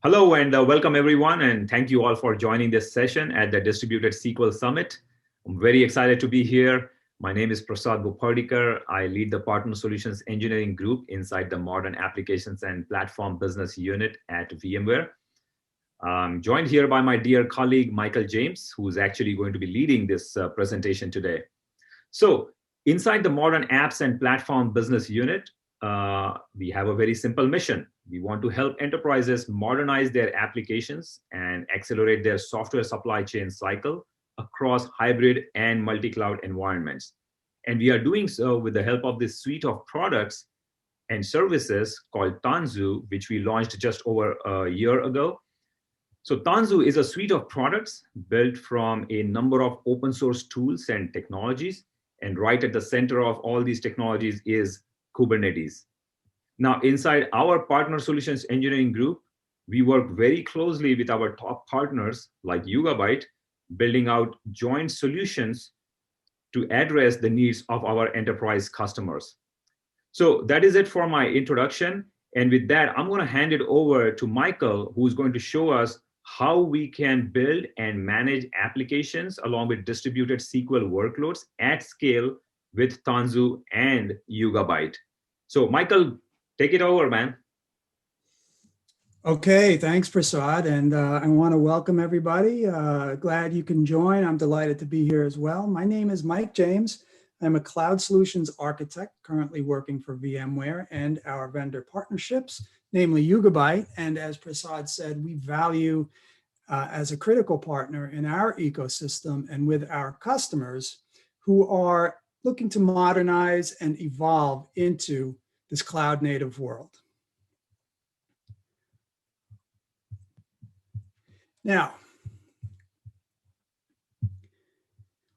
Hello and welcome everyone, and thank you all for joining this session at the Distributed SQL Summit. I'm very excited to be here. My name is Prasad Bupardikar. I lead the Partner Solutions Engineering Group inside the Modern Applications and Platform Business Unit at VMware. I'm joined here by my dear colleague, Michael James, who's actually going to be leading this presentation today. So inside the Modern Apps and Platform Business Unit, we have a very simple mission. We want to help enterprises modernize their applications and accelerate their software supply chain cycle across hybrid and multi-cloud environments. And we are doing so with the help of this suite of products and services called Tanzu, which we launched just over a year ago. So Tanzu is a suite of products built from a number of open source tools and technologies. And right at the center of all these technologies is Kubernetes. Now, inside our Partner Solutions Engineering Group, we work very closely with our top partners like Yugabyte, building out joint solutions to address the needs of our enterprise customers. So that is it for my introduction. And with that, I'm going to hand it over to Michael, who's going to show us how we can build and manage applications along with distributed SQL workloads at scale with Tanzu and Yugabyte. So Michael, take it over, man. Okay, thanks, Prasad. And I want to welcome everybody. Glad you can join. I'm delighted to be here as well. My name is Mike James. I'm a cloud solutions architect currently working for VMware and our vendor partnerships, namely Yugabyte. And as Prasad said, we value as a critical partner in our ecosystem and with our customers who are looking to modernize and evolve into this cloud native world. Now,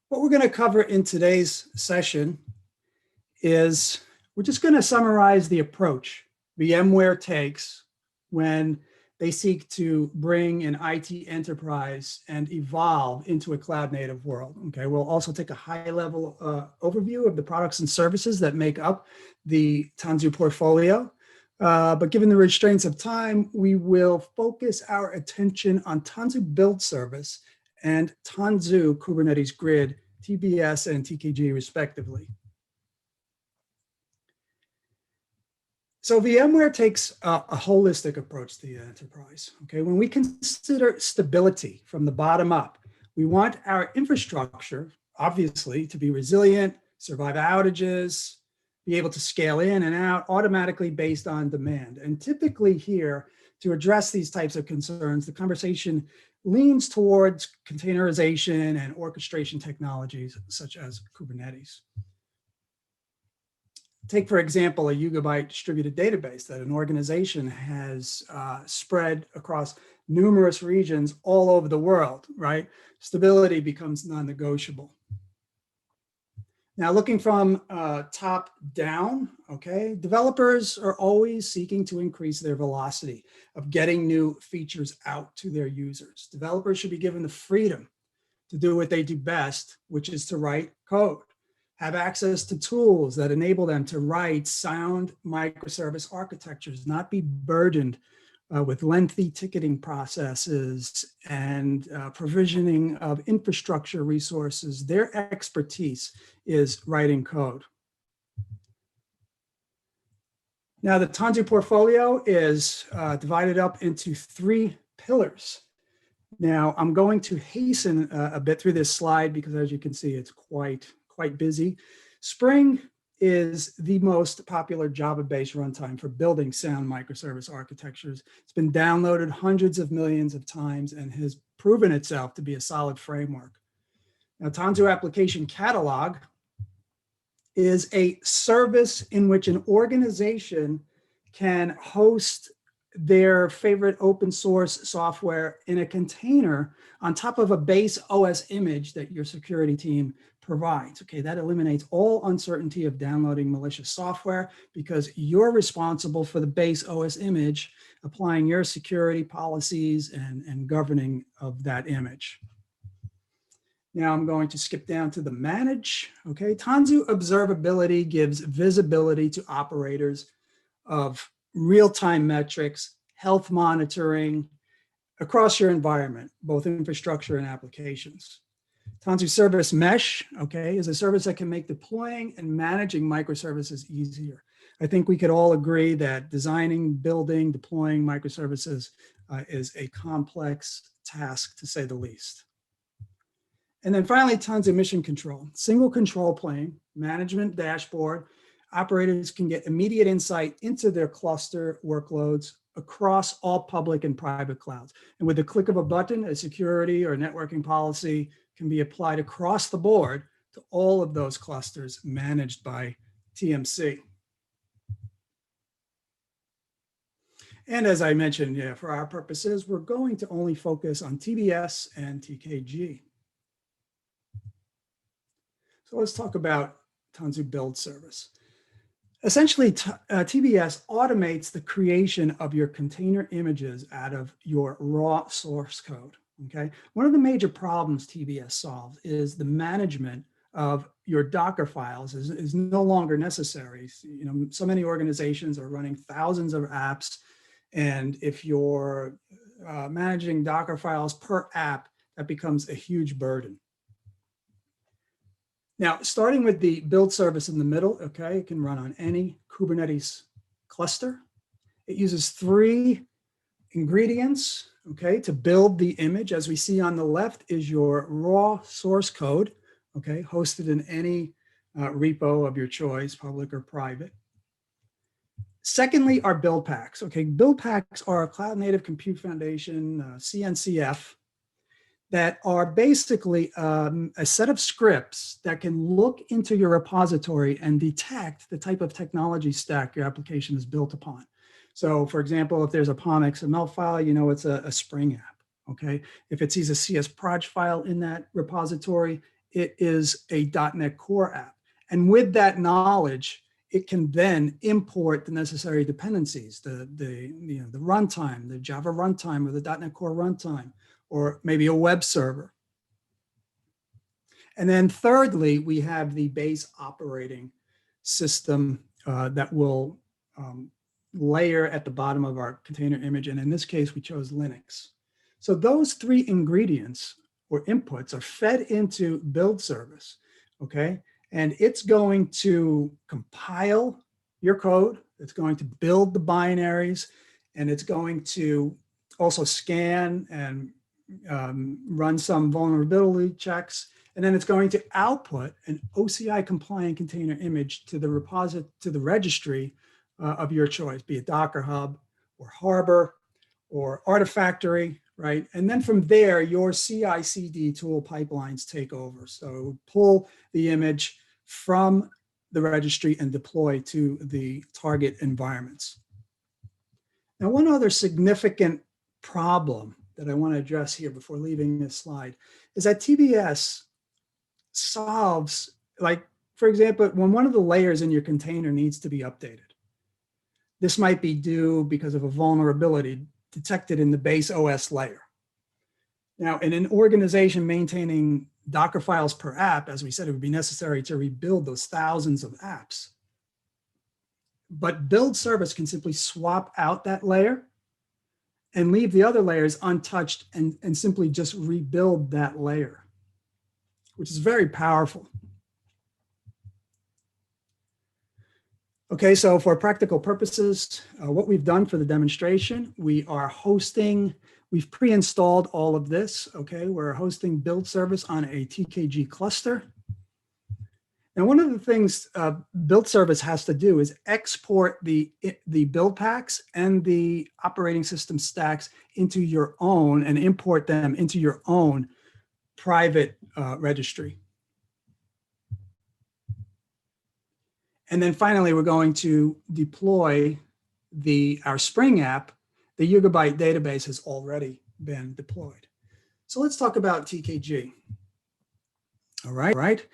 what we're going to cover in today's session is we're just going to summarize the approach VMware takes when they seek to bring an IT enterprise and evolve into a cloud native world. Okay, we'll also take a high level overview of the products and services that make up the Tanzu portfolio. But given the restraints of time, we will focus our attention on Tanzu Build Service and Tanzu Kubernetes Grid, TBS and TKG respectively. So VMware takes a holistic approach to the enterprise. Okay, when we consider stability from the bottom up, we want our infrastructure, obviously, to be resilient, survive outages, be able to scale in and out automatically based on demand. And typically here, to address these types of concerns, the conversation leans towards containerization and orchestration technologies such as Kubernetes. Take, for example, a Yugabyte distributed database that an organization has spread across numerous regions all over the world, right? Stability becomes non-negotiable. Now, looking from top down, okay, developers are always seeking to increase their velocity of getting new features out to their users. Developers should be given the freedom to do what they do best, which is to write code, have access to tools that enable them to write sound microservice architectures, not be burdened with lengthy ticketing processes and provisioning of infrastructure resources. Their expertise is writing code. Now, the Tanzu portfolio is divided up into 3 pillars. Now, I'm going to hasten a bit through this slide because, as you can see, it's quite busy. Spring is the most popular Java-based runtime for building sound microservice architectures. It's been downloaded hundreds of millions of times and has proven itself to be a solid framework. Now, Tanzu Application Catalog is a service in which an organization can host their favorite open source software in a container on top of a base OS image that your security team provides. Okay, that eliminates all uncertainty of downloading malicious software because you're responsible for the base OS image, applying your security policies and governing of that image. Now I'm going to skip down to the manage. Okay, Tanzu Observability gives visibility to operators of real-time metrics, health monitoring across your environment, both infrastructure and applications. Tanzu Service Mesh, okay, is a service that can make deploying and managing microservices easier. I think we could all agree that designing, building, deploying microservices is a complex task, to say the least. And then finally, Tanzu Mission Control, single control plane, management dashboard. Operators can get immediate insight into their cluster workloads across all public and private clouds. And with the click of a button, a security or networking policy can be applied across the board to all of those clusters managed by TMC. And as I mentioned, yeah, for our purposes, we're going to only focus on TBS and TKG. So let's talk about Tanzu Build Service. Essentially, TBS automates the creation of your container images out of your raw source code, okay? One of the major problems TBS solves is the management of your Docker files is no longer necessary. You know, so many organizations are running thousands of apps, and if you're managing Docker files per app, that becomes a huge burden. Now, starting with the build service in the middle, okay, it can run on any Kubernetes cluster. It uses 3 ingredients, okay, to build the image. As we see on the left is your raw source code, okay, hosted in any repo of your choice, public or private. Secondly, are Buildpacks. Okay, Buildpacks are a Cloud Native Compute Foundation, CNCF, that are basically a set of scripts that can look into your repository and detect the type of technology stack your application is built upon. So for example, if there's a POM XML file, you know it's a Spring app, okay? If it sees a CS_proj file in that repository, it is a .NET Core app. And with that knowledge, it can then import the necessary dependencies, the runtime, the Java runtime or the .NET Core runtime, or maybe a web server. And then thirdly, we have the base operating system that will layer at the bottom of our container image. And in this case, we chose Linux. So those 3 ingredients or inputs are fed into build service, okay? And it's going to compile your code. It's going to build the binaries, and it's going to also scan and run some vulnerability checks, and then it's going to output an OCI-compliant container image to the registry of your choice, be it Docker Hub or Harbor or Artifactory, right? And then from there, your CI/CD tool pipelines take over. So pull the image from the registry and deploy to the target environments. Now, one other significant problem that I want to address here before leaving this slide is that TBS solves, like, for example, when one of the layers in your container needs to be updated. This might be due because of a vulnerability detected in the base OS layer. Now, in an organization maintaining Docker files per app, as we said, it would be necessary to rebuild those thousands of apps. But build service can simply swap out that layer and leave the other layers untouched and simply just rebuild that layer, which is very powerful. Okay, so for practical purposes, what we've done for the demonstration, we've pre-installed all of this, okay? We're hosting build service on a TKG cluster. Now, one of the things build service has to do is export the build packs and the operating system stacks into your own and import them into your own private registry. And then finally, we're going to deploy our Spring app. The Yugabyte database has already been deployed. So let's talk about TKG. All right.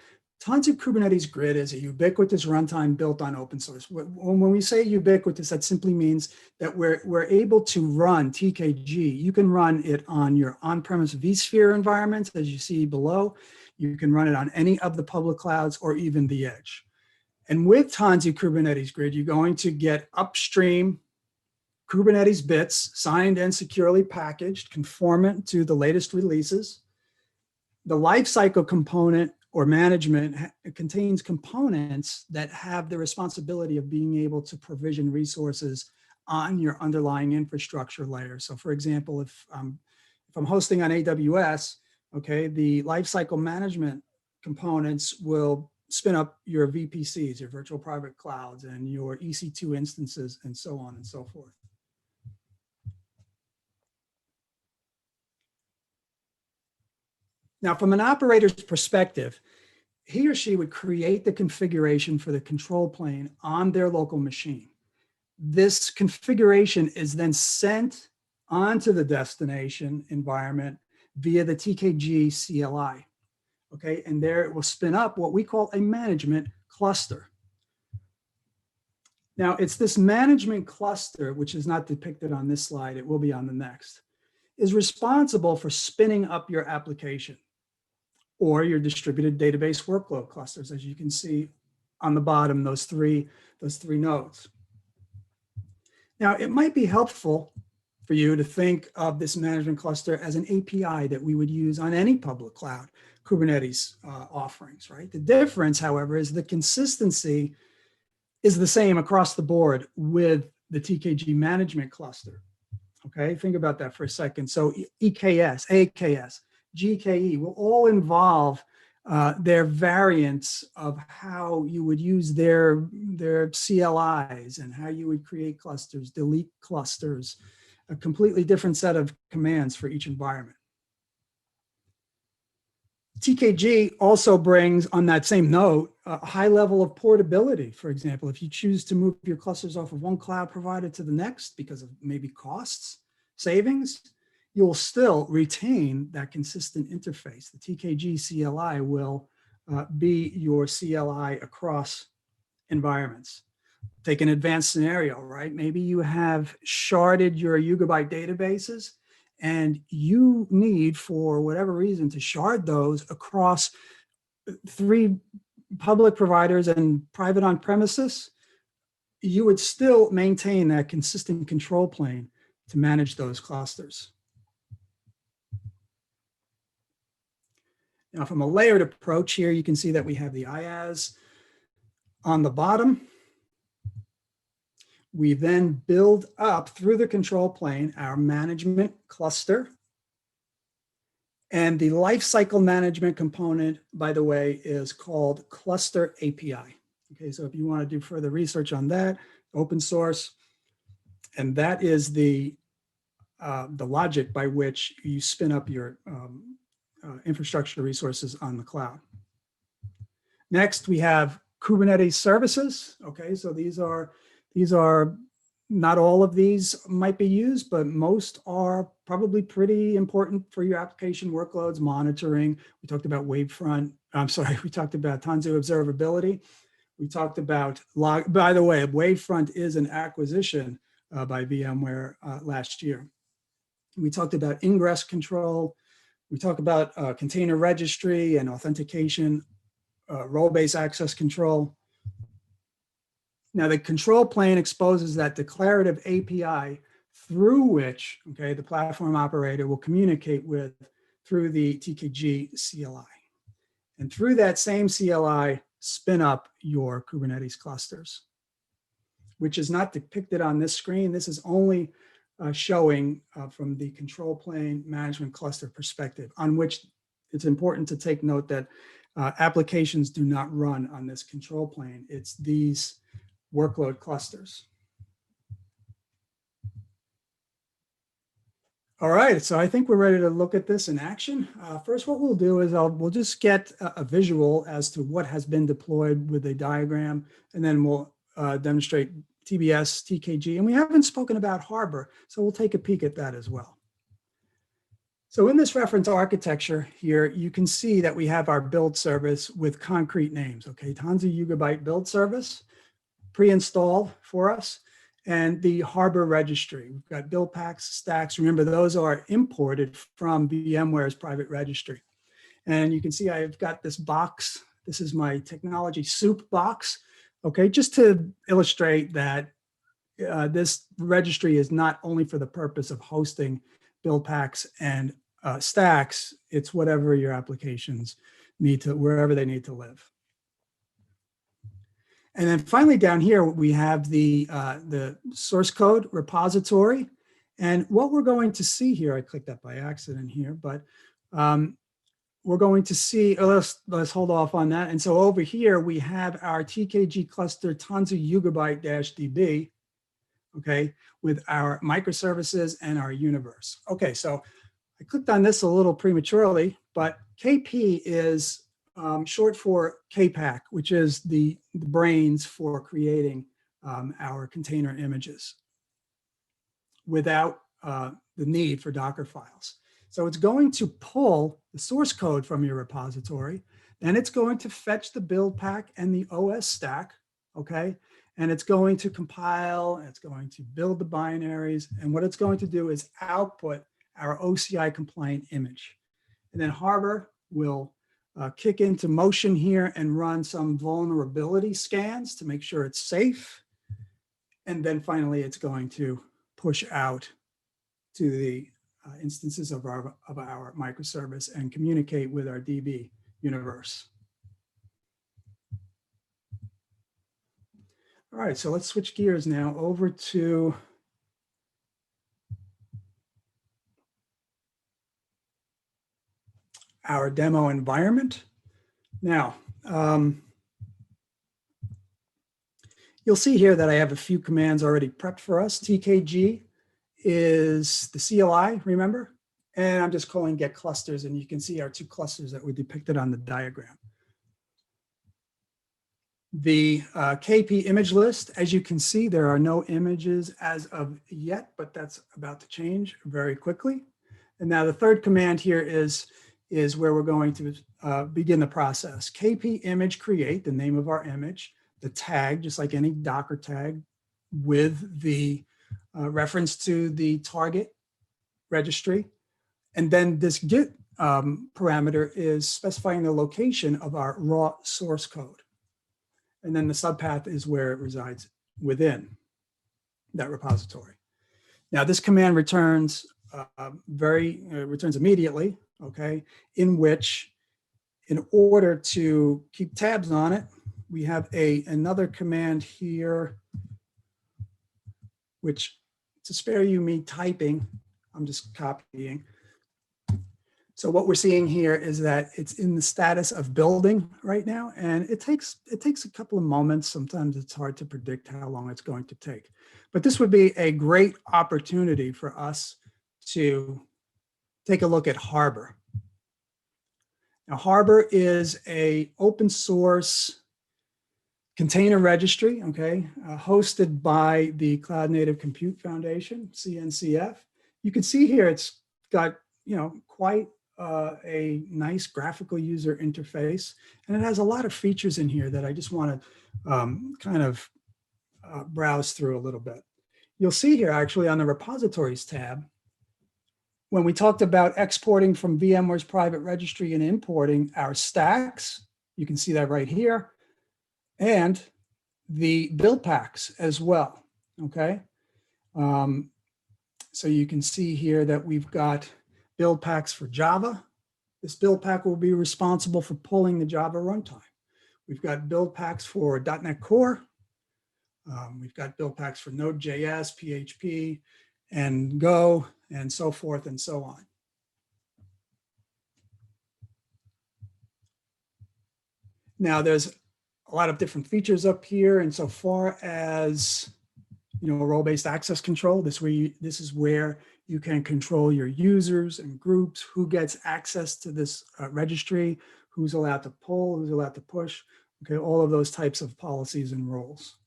Tanzu Kubernetes Grid is a ubiquitous runtime built on open source. When we say ubiquitous, that simply means that we're able to run TKG. You can run it on your on-premise vSphere environments, as you see below. You can run it on any of the public clouds or even the edge. And with Tanzu Kubernetes Grid, you're going to get upstream Kubernetes bits, signed and securely packaged, conformant to the latest releases. The lifecycle component or management contains components that have the responsibility of being able to provision resources on your underlying infrastructure layer. So for example, if I'm hosting on AWS, okay, the lifecycle management components will spin up your VPCs, your virtual private clouds, and your EC2 instances, and so on and so forth. Now, from an operator's perspective, he or she would create the configuration for the control plane on their local machine. This configuration is then sent onto the destination environment via the TKG CLI. Okay, and there it will spin up what we call a management cluster. Now, it's this management cluster, which is not depicted on this slide, it will be on the next, is responsible for spinning up your application or your distributed database workload clusters, as you can see on the bottom, those three nodes. Now, it might be helpful for you to think of this management cluster as an API that we would use on any public cloud Kubernetes offerings, right? The difference, however, is the consistency is the same across the board with the TKG management cluster. Okay, think about that for a second. So EKS, AKS, GKE will all involve their variants of how you would use their CLIs and how you would create clusters, delete clusters, a completely different set of commands for each environment. TKG also brings, on that same note, a high level of portability. For example, if you choose to move your clusters off of one cloud provider to the next because of maybe costs, savings, you'll still retain that consistent interface. The TKG CLI will be your CLI across environments. Take an advanced scenario, right? Maybe you have sharded your Yugabyte databases and you need, for whatever reason, to shard those across 3 public providers and private on premises. You would still maintain that consistent control plane to manage those clusters. Now, from a layered approach here, you can see that we have the IaaS on the bottom. We then build up through the control plane our management cluster. And the lifecycle management component, by the way, is called Cluster API. Okay, so if you want to do further research on that, open source, and that is the logic by which you spin up your infrastructure resources on the cloud. Next, we have Kubernetes services. Okay, so these are not all of these might be used, but most are probably pretty important for your application workloads monitoring. We talked about Wavefront. We talked about Tanzu observability. We talked about by the way, Wavefront is an acquisition by VMware last year. We talked about ingress control. We talked about container registry and authentication, role-based access control. Now, the control plane exposes that declarative API through which, okay, the platform operator will communicate with through the TKG CLI. And through that same CLI, spin up your Kubernetes clusters, which is not depicted on this screen. This is only showing from the control plane management cluster perspective, on which it's important to take note that applications do not run on this control plane. It's these workload clusters. All right, so I think we're ready to look at this in action. First, what we'll do is we'll just get a visual as to what has been deployed with a diagram, and then we'll demonstrate TBS, TKG, and we haven't spoken about Harbor, so we'll take a peek at that as well. So in this reference architecture here, you can see that we have our build service with concrete names, okay? Tanzu Yugabyte build service, pre-installed for us, and the Harbor registry. We've got Buildpacks, stacks. Remember, those are imported from VMware's private registry. And you can see I've got this box. This is my technology soup box, okay? Just to illustrate that this registry is not only for the purpose of hosting Buildpacks and stacks, it's whatever your applications need to, wherever they need to live. And then finally down here, we have the source code repository. And what we're going to see here, I clicked that by accident here, but we're going to see, let's hold off on that. And so over here, we have our TKG cluster Tanzu Yugabyte -db, okay, with our microservices and our universe. Okay, so I clicked on this a little prematurely, but KP is short for KPAC, which is the brains for creating our container images without the need for Docker files. So it's going to pull the source code from your repository, then it's going to fetch the build pack and the OS stack, okay? And it's going to compile, it's going to build the binaries, and what it's going to do is output our OCI-compliant image. And then Harbor will kick into motion here and run some vulnerability scans to make sure it's safe. And then finally, it's going to push out to the instances of our microservice and communicate with our DB universe. All right, so let's switch gears now over to our demo environment. Now, you'll see here that I have a few commands already prepped for us. TKG is the CLI, remember? And I'm just calling get clusters, and you can see our two clusters that were depicted on the diagram. The KP image list, as you can see, there are no images as of yet, but that's about to change very quickly. And now the third command here is where we're going to begin the process. KP image create, the name of our image, the tag, just like any Docker tag, with the reference to the target registry. And then this Git parameter is specifying the location of our raw source code. And then the subpath is where it resides within that repository. Now this command returns returns immediately, okay, in which, in order to keep tabs on it, we have another command here, which, to spare you me typing, I'm just copying. So what we're seeing here is that it's in the status of building right now, and it takes a couple of moments. Sometimes it's hard to predict how long it's going to take. But this would be a great opportunity for us to take a look at Harbor. Now, Harbor is an open source container registry, okay, hosted by the Cloud Native Compute Foundation, CNCF. You can see here it's got, quite a nice graphical user interface, and it has a lot of features in here that I just want to browse through a little bit. You'll see here actually on the repositories tab, when we talked about exporting from VMware's private registry and importing our stacks, you can see that right here, and the build packs as well, okay? So you can see here that we've got build packs for Java. This build pack will be responsible for pulling the Java runtime. We've got build packs for .NET Core. We've got build packs for Node.js, PHP, and Go, and so forth and so on. Now there's a lot of different features up here, and so far as role-based access control, this is where you can control your users and groups, who gets access to this registry, who's allowed to pull, who's allowed to push, okay, all of those types of policies and roles.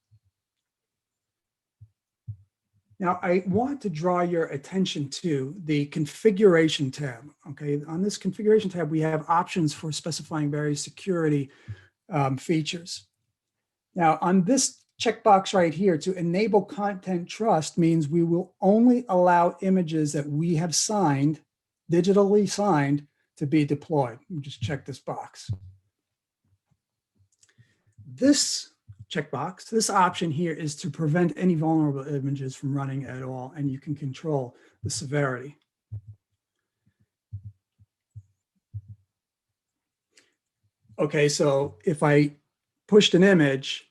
Now, I want to draw your attention to the configuration tab, okay? On this configuration tab, we have options for specifying various security features. Now, on this checkbox right here, to enable content trust means we will only allow images that we have signed, digitally signed, to be deployed. We'll just check this box. This checkbox. This option here is to prevent any vulnerable images from running at all, and you can control the severity. Okay, so if I pushed an image,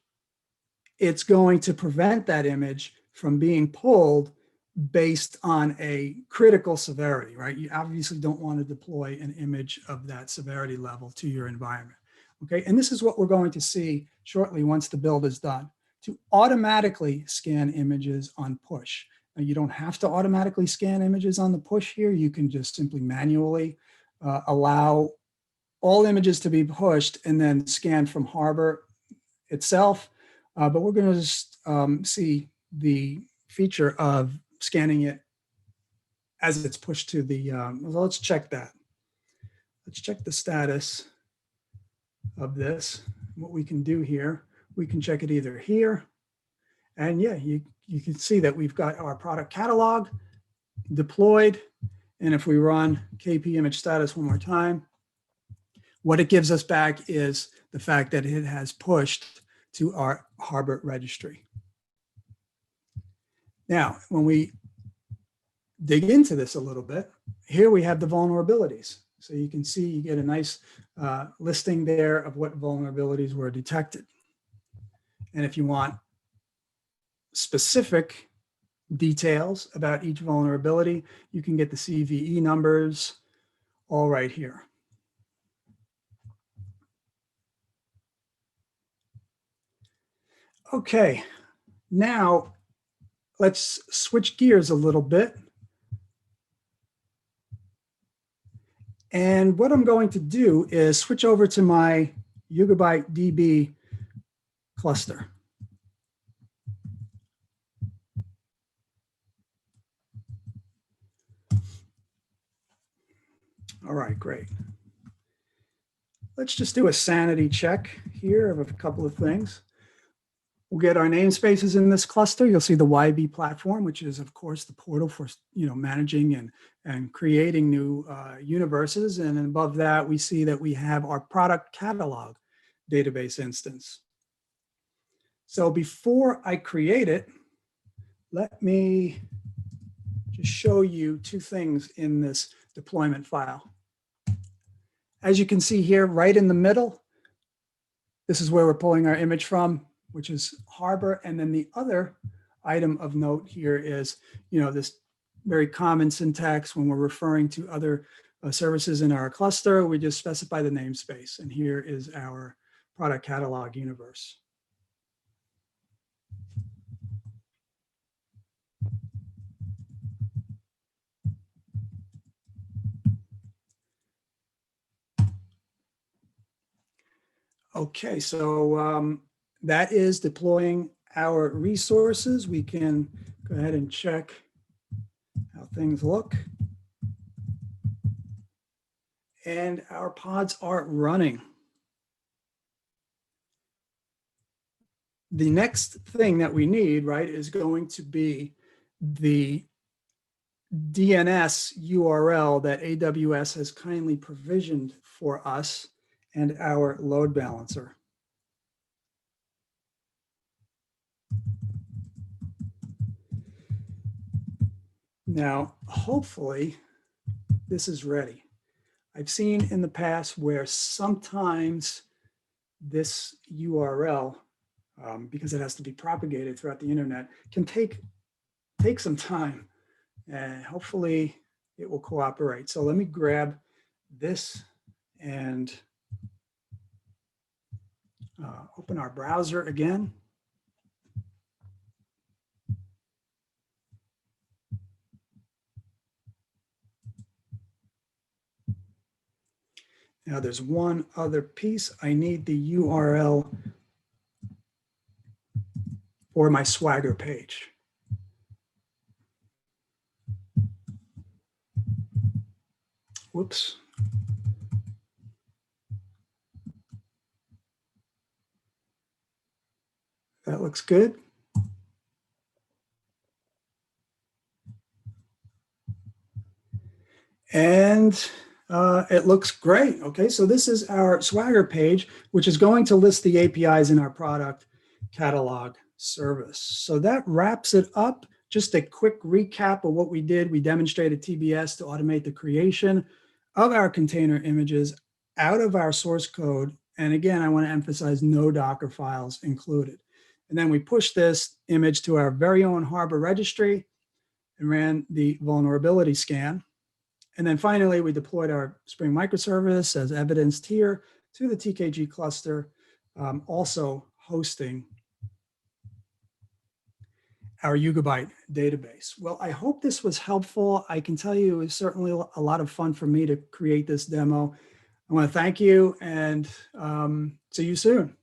it's going to prevent that image from being pulled based on a critical severity, right? You obviously don't want to deploy an image of that severity level to your environment. Okay, and this is what we're going to see shortly once the build is done, to automatically scan images on push. Now, you don't have to automatically scan images on the push here. You can just simply manually allow all images to be pushed and then scanned from Harbor itself. But we're going to just see the feature of scanning it as it's pushed to the, well, let's check that. Let's check the status of this. What we can do here, we can check it either here. And yeah, you can see that we've got our product catalog deployed. And if we run KP image status one more time, what it gives us back is the fact that it has pushed to our Harbor registry. Now, when we dig into this a little bit, here we have the vulnerabilities. So you can see you get a nice listing there of what vulnerabilities were detected. And if you want specific details about each vulnerability, you can get the CVE numbers all right here. Okay, now let's switch gears a little bit. And what I'm going to do is switch over to my Yugabyte DB cluster. All right, great. Let's just do a sanity check here of a couple of things. We'll get our namespaces in this cluster. You'll see the YB platform, which is, of course, the portal for managing and creating new universes. And above that, we see that we have our product catalog database instance. So before I create it, let me just show you two things in this deployment file. As you can see here, right in the middle, this is where we're pulling our image from, which is Harbor. And then the other item of note here is, this very common syntax when we're referring to other services in our cluster, we just specify the namespace. And here is our product catalog universe. Okay, so that is deploying our resources. We can go ahead and check how things look. And our pods are running. The next thing that we need, right, is going to be the DNS URL that AWS has kindly provisioned for us and our load balancer. Now, hopefully, this is ready. I've seen in the past where sometimes this URL, because it has to be propagated throughout the internet, can take some time, and hopefully it will cooperate. So let me grab this and open our browser again. Now there's one other piece. I need the URL for my Swagger page. Whoops. That looks good. And it looks great. Okay, so this is our Swagger page, which is going to list the APIs in our product catalog service. So that wraps it up. Just a quick recap of what we did. We demonstrated TBS to automate the creation of our container images out of our source code. And again, I want to emphasize no Docker files included. And then we pushed this image to our very own Harbor registry and ran the vulnerability scan. And then finally, we deployed our Spring microservice as evidenced here to the TKG cluster, also hosting our Yugabyte database. Well, I hope this was helpful. I can tell you it was certainly a lot of fun for me to create this demo. I want to thank you and see you soon.